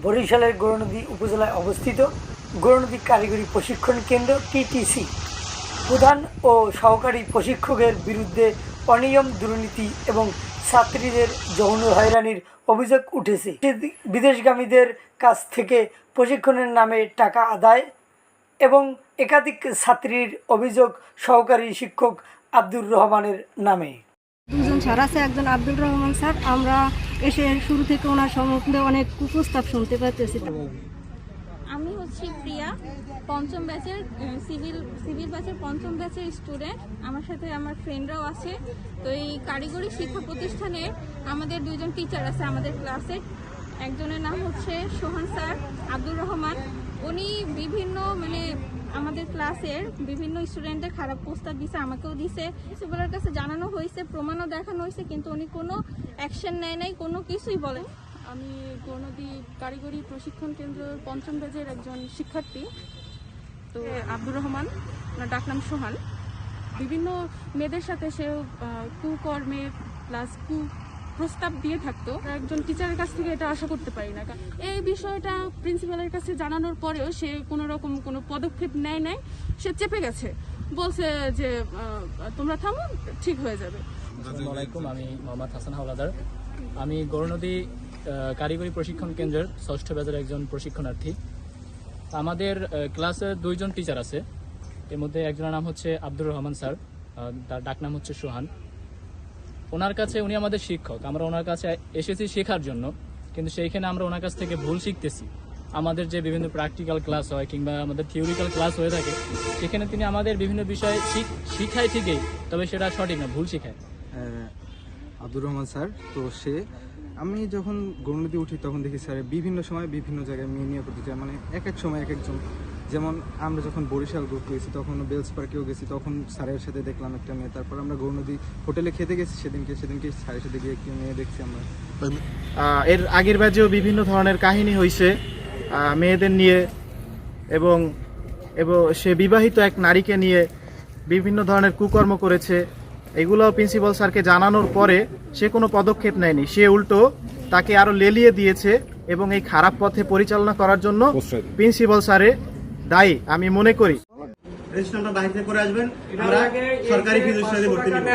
বরিশালের গৌরনদী উপজেলায় অবস্থিত গৌরনদী কারিগরি প্রশিক্ষণ কেন্দ্র টিটিসি প্রধান ও সহকারী প্রশিক্ষকের বিরুদ্ধে অনিয়ম, দুর্নীতি এবং ছাত্রীদের যৌন হয়রানির অভিযোগ উঠেছে। বিদেশগামীদের কাছ থেকে প্রশিক্ষণের নামে টাকা আদায় এবং একাধিক ছাত্রীর অভিযোগ সহকারী শিক্ষক আব্দুর রহমানের নামে। দুজন স্যার আছে, একজন আব্দুর রহমান স্যার। আমরা এসে শুরু থেকে ওনার সম্বন্ধে অনেক কুপ্রস্তাব শুনতে পাচ্ছি। আমি হচ্ছি প্রিয়া, পঞ্চম ব্যাচের সিভিল ব্যাচের পঞ্চম ব্যাচের স্টুডেন্ট। আমার সাথে আমার ফ্রেন্ডরাও আছে। তো এই কারিগরি শিক্ষা প্রতিষ্ঠানে আমাদের দুইজন টিচার আছে আমাদের ক্লাসে। একজনের নাম হচ্ছে সোহান স্যার, আব্দুর রহমান। উনি বিভিন্ন আমাদের ক্লাসের বিভিন্ন স্টুডেন্টদের খারাপ প্রস্তাব দিছে, আমাকেও দিছে। প্রিন্সিপালের কাছে জানানো হয়েছে, প্রমাণও দেখানো হয়েছে, কিন্তু উনি কোনো অ্যাকশন নেয় নাই, কোনো কিছুই বলে। আমি গৌরনদী কারিগরি প্রশিক্ষণ কেন্দ্রের পঞ্চম ব্যাচের একজন শিক্ষার্থী। তো আব্দুর রহমান, ওনার ডাকনাম সোহান, বিভিন্ন মেয়েদের সাথে সে কুকর্মে প্লাস প্রস্তাব দিয়ে থাকতো। একজন টিচারের কাছ থেকে এটা আশা করতে পারি না। এই বিষয়টা প্রিন্সিপালের কাছে জানানোর পরেও সে কোনো রকম কোনো পদক্ষেপ নেয় নাই। সে চেপে গেছে, বলছে যে তোমরা থামো, ঠিক হয়ে যাবে। আসসালামু আলাইকুম, আমি মোহাম্মদ হাসান হাওলাদার। আমি গৌরনদী কারিগরি প্রশিক্ষণ কেন্দ্রের ষষ্ঠ ব্যাচের একজন প্রশিক্ষণার্থী। আমাদের ক্লাসে দুইজন টিচার আছে। এর মধ্যে একজনের নাম হচ্ছে আব্দুর রহমান স্যার, তার ডাকনাম হচ্ছে সোহান। ওনার কাছে, উনি আমাদের শিক্ষক, আমরা ওনার কাছে এসেছি শেখার জন্য, কিন্তু সেইখানে আমরা ওনার কাছ থেকে ভুল শিখতেছি। আমাদের যে বিভিন্ন প্র্যাকটিক্যাল ক্লাস হয় কিংবা আমাদের থিওরিক্যাল ক্লাস হয়ে থাকে, সেখানে তিনি আমাদের বিভিন্ন বিষয় শিখায় ঠিকই, তবে সেটা সঠিক না, ভুল শিখায়। আব্দুর রহমান স্যার, তো আমি যখন গৌরনদী উঠি তখন দেখি স্যার বিভিন্ন সময় বিভিন্ন জায়গায় মেয়ে নিয়ে করতে চায়, এক এক সময় এক একজন। যেমন আমরা যখন বরিশাল ঘুরতে গেছি, তখন বেলস পার্কেও গেছি, তখন স্যারের সাথে দেখলাম একটা মেয়ে। তারপর আমরা গৌরনদী হোটেলে খেতে গেছি, সেদিনকে স্যারের সাথে গিয়ে একটি মেয়ে দেখছি আমরা। এর আগের ব্যাচেও বিভিন্ন ধরনের কাহিনী হয়েছে মেয়েদের নিয়ে, এবং সে বিবাহিত এক নারীকে নিয়ে বিভিন্ন ধরনের কুকর্ম করেছে। এগুলো প্রিন্সিপাল স্যারকে জানানোর পরে সে কোনো পদক্ষেপ নেয়নি, সে উল্টো তাকে আরো লেলিয়ে দিয়েছে এবং এই খারাপ পথে পরিচালনা করার জন্য প্রিন্সিপাল স্যারে দায়ী আমি মনে করি। রেজিস্ট্রেশনটা বাইরে থেকে করে আসবেন, আমরা সরকারি ফিজ হিসেবে ভর্তি নিব।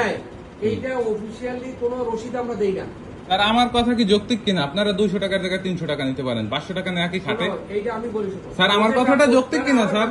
এইটা অফিশিয়ালি কোনো রসিদ আমরা দেই না। আর আমার কথা কি যৌক্তিক কিনা? আপনারা 200 টাকার জায়গায় 300 টাকা নিতে পারেন, 500 টাকা নেওয়া কি খাটে? এইটা আমি বলি স্যার, আমার কথাটা যৌক্তিক কিনা স্যার?